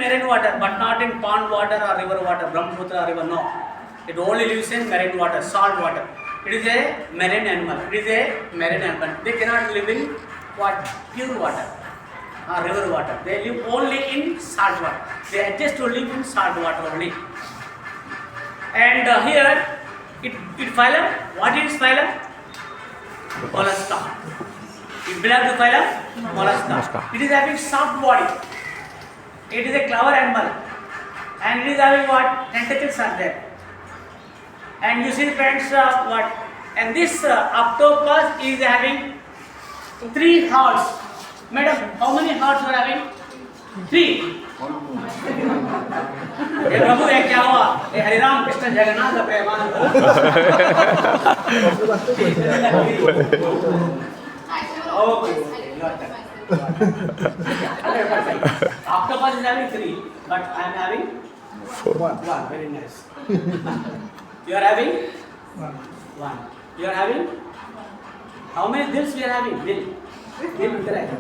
marine water, but not in pond water or river water, Brahmaputra river, no. It only lives in marine water, salt water. It is a marine animal. It is a marine animal. They cannot live in what? Pure water or river water. They live only in salt water. They adjust to live in salt water only. And here, it phylum. What is phylum? Mollusca. It belongs to phylum Mollusca. It is having soft body. It is a clever animal, and it is having what? Tentacles are there. And you see, friends, what? And this octopus is having 3 hearts. Madam, how many hearts you are having? 3. ये प्रभु ये क्या हुआ? ये हरिराम कृष्ण जगन्नाथ का प्रेमान। Octopus is having 3, but I am having 1. Very nice. You are having 1. You are having how many dills we are having? Dill, correct.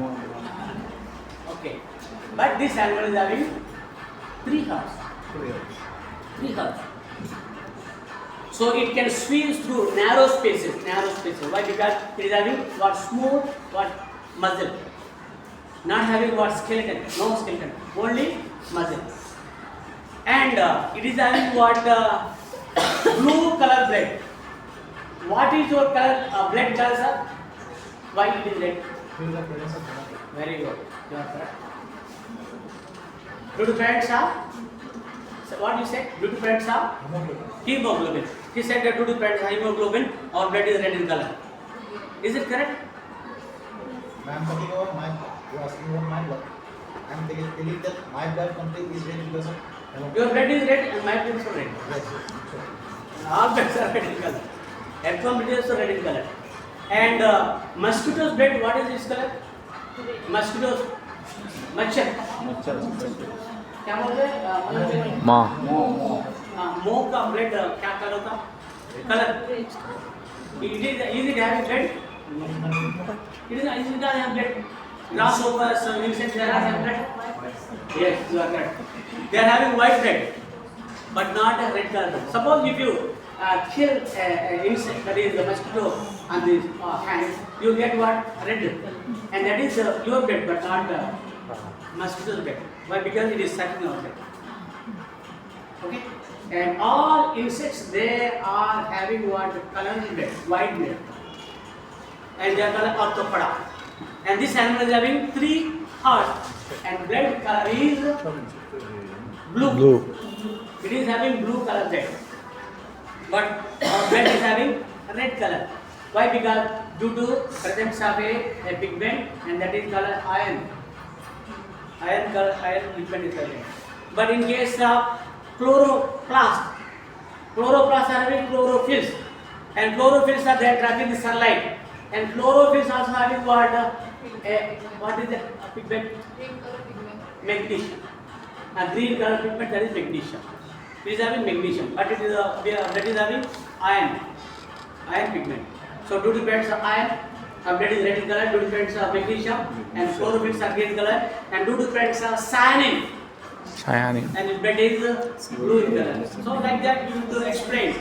Okay. But this animal is having 3 hearts. 3 hearts. So it can swim through narrow spaces. Why? Because it is having what? Smooth what? Muscle. Not having what? Skeleton. No skeleton. Only muscle. And it is having what? Blue color blood. What is your color? Blood color, sir? Why it is red? Very good. You are correct. Due to friends are? So what you said? Due to friends are? Hemoglobin. He said that due to friends are hemoglobin, our blood is red in color. Is it correct? I am talking about my, you are asking about my blood. I am telling that my blood content is red because of your blood is red and my blood is red. Yes, sure. All bloods are red in color. Everyone blood is red in color. And mosquitoes blood, what is its color? Mosquitoes, मच्छर क्या बोलते हैं? मोह का blood क्या colour होता? Colour. Is it having blood? Is it having blood? Grasshoppers, insects, they are having blood. Yes, you are correct. They are having white blood, but not a red color. Suppose if you kill an insect, that is the mosquito, on the hands, you get what? Red, and that is your blood, but not mosquito's blood. Why? Because it is sucking our blood. Okay, and all insects they are having what? Color blood, white blood, and they are called orthopoda. And this animal is having 3 hearts, and blood color is blue. It is having blue color blood, but our blood is having red color. Why? Because due to presence of a pigment, and that is called iron. Iron pigment is present. But in case of chloroplasts are having chlorophylls, and chlorophylls are there trapping the sunlight, and chlorophylls also having what is that pigment? Magnesium. A green color pigment, that is magnesium. It is having magnesium, but it is that is having iron pigment. So due to presence of iron, blood is red in color. Due to presence of magnesium, and chlorophylls are green color, and due to presence of cyanide, and blood is blue in color. So like that, you need to explain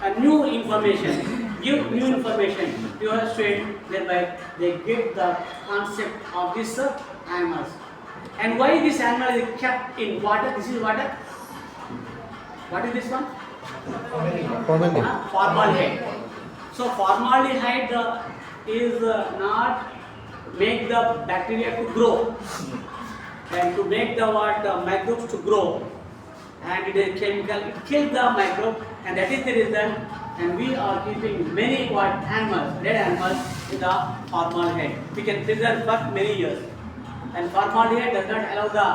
a new information. Give new information to your student, thereby they get the concept of these animals. And why this animal is kept in water? This is water. What is this one? Formaldehyde. So formaldehyde is not make the bacteria to grow, and to make the microbes to grow, and it is chemical. It kills the microbe, and that is the reason. And we are keeping many animals, dead animals, in the formaldehyde. We can preserve for many years. And formaldehyde does not allow the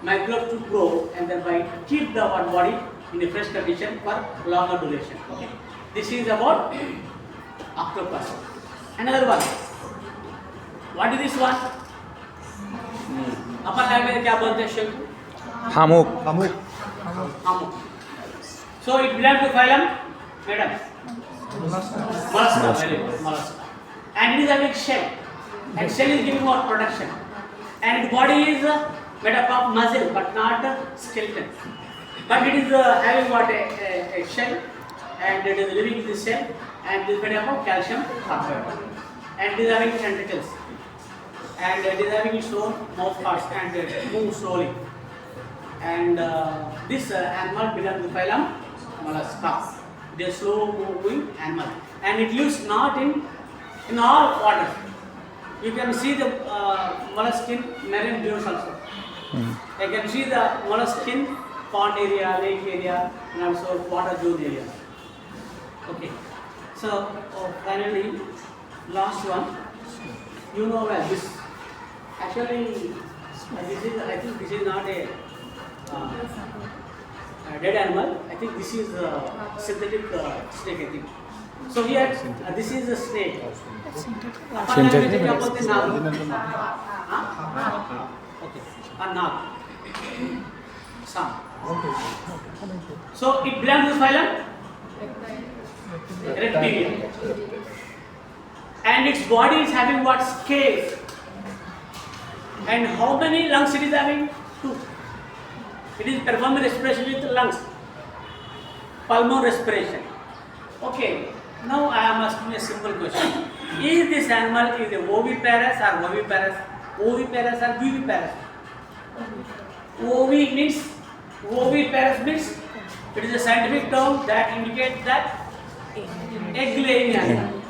microbes to grow, and thereby keep the body in a fresh condition for longer duration. Okay. This is about octopus. Another one. What is this one? Upon language में क्या बोलते हैं? शंकु. Hamuk. So it belongs to phylum. Madam. Mollusca. Very good. Mollusca. And it is having shell. And shell is giving more protection. And its body is made up of muscle but not skeleton. But it is having what a shell, and it is living in the shell, and it is made up of calcium carbonate, and it is having tentacles, and it is having its own mouth parts, and it moves slowly. And this animal belongs to the phylum Mollusca. It is slow moving animal, and it lives not in all waters. You can see the mollusk in marine dunes also. You can see the mollusk in pond area, lake area, and also water dune area. Okay. So finally, last one. You know well this. Actually, I think this is not a dead animal. I think this is a synthetic snake. I think. So here, this is a snake. Synthetic? Okay. A nag. Some. So it belongs to phylum Reptilia. And its body is having what? Scales. And how many lungs it is having? 2. It is performing respiration with lungs. Pulmonary respiration. Okay. Now I am asking a simple question. Is this animal is a oviparous or oviparous? Oviparous or viviparous? Oviparous means it is a scientific term that indicates that egg laying animal.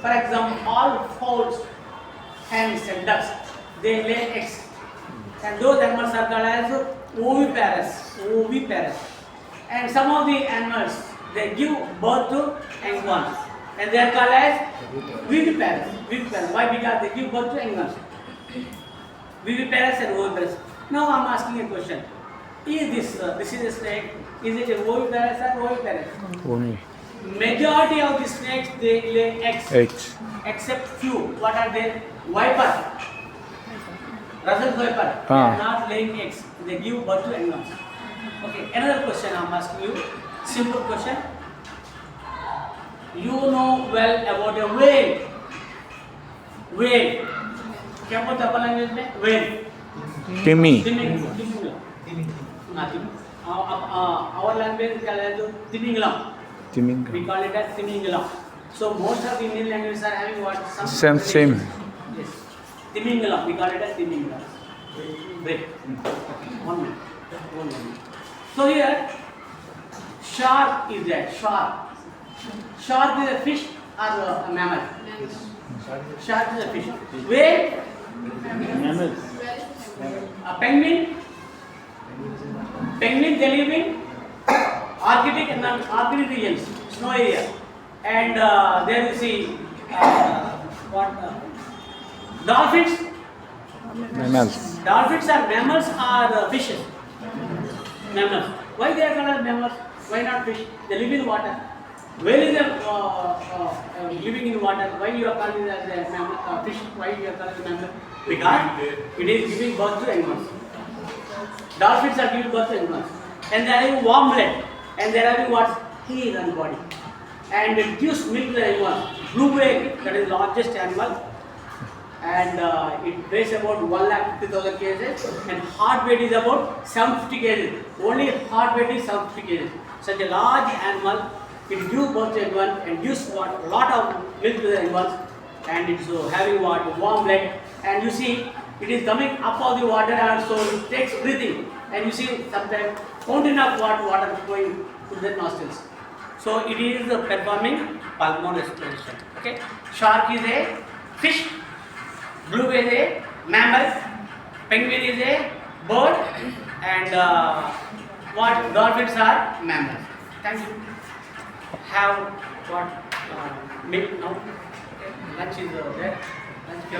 For example, all fowls, hens and ducks, they lay eggs. And those animals are called as oviparous. And some of the animals, they give birth to young ones, and they are called as viviparous. Why? Because they give birth to young ones. Viviparous and oviparous. Now I am asking a question. Is this is a snake? Is it a oviparous or oviparous? Only Majority of the snakes, they lay eggs. eggs. Except few. What are they? Viper. Russell viper. They are not laying eggs. They give birth to young ones. Okay. Another question I am asking you. Simple question. You know well about a whale. Whale. क्या बोलते हैं अपन language में? Whale. Timmy. Our language is Timingalam. We call it as Timingalam. So most of the Indian languages are having what? Same. Yes. Timingalam. We call it as Timingalam. Break. 1 minute. 1 minute. So here, shark is there. Shark is a fish or a mammal? Shark is a fish. Whale? Mammal. A penguin? Penguin, they live in Arctic and non-Arctic regions, snow area. And there you see dolphins. Mammals. Dolphins are mammals or fishes? Mammals. Why they are called as mammals? Why not fish? They live in water. Whale is living in water. Why you are calling it as a mammal, fish? Why you are calling it mammal? Because it is giving birth to animals. Dolphins are giving birth to animals. And they are having warm blood. And they are having what? Hair on body. And it gives milk to the animals. Blue whale, that is the largest animal. And it weighs about 1,50,000 kg. And heart weight is about 750 kg. Only heart weight is 750 kg. Such a large animal, it gives birth to animal and gives what? A lot of milk to the animals. And it's having what? Warm blood. And you see, it is coming up of the water, and so it takes breathing. And you see sometimes fountain of water going to the nostrils. So it is performing pulmonary respiration. Okay. Shark is a fish. Blue is a mammal. Penguin is a bird. And what? Dolphins are mammals. Thank you. Have what? Milk now. Okay. Lunch is there. Lunch.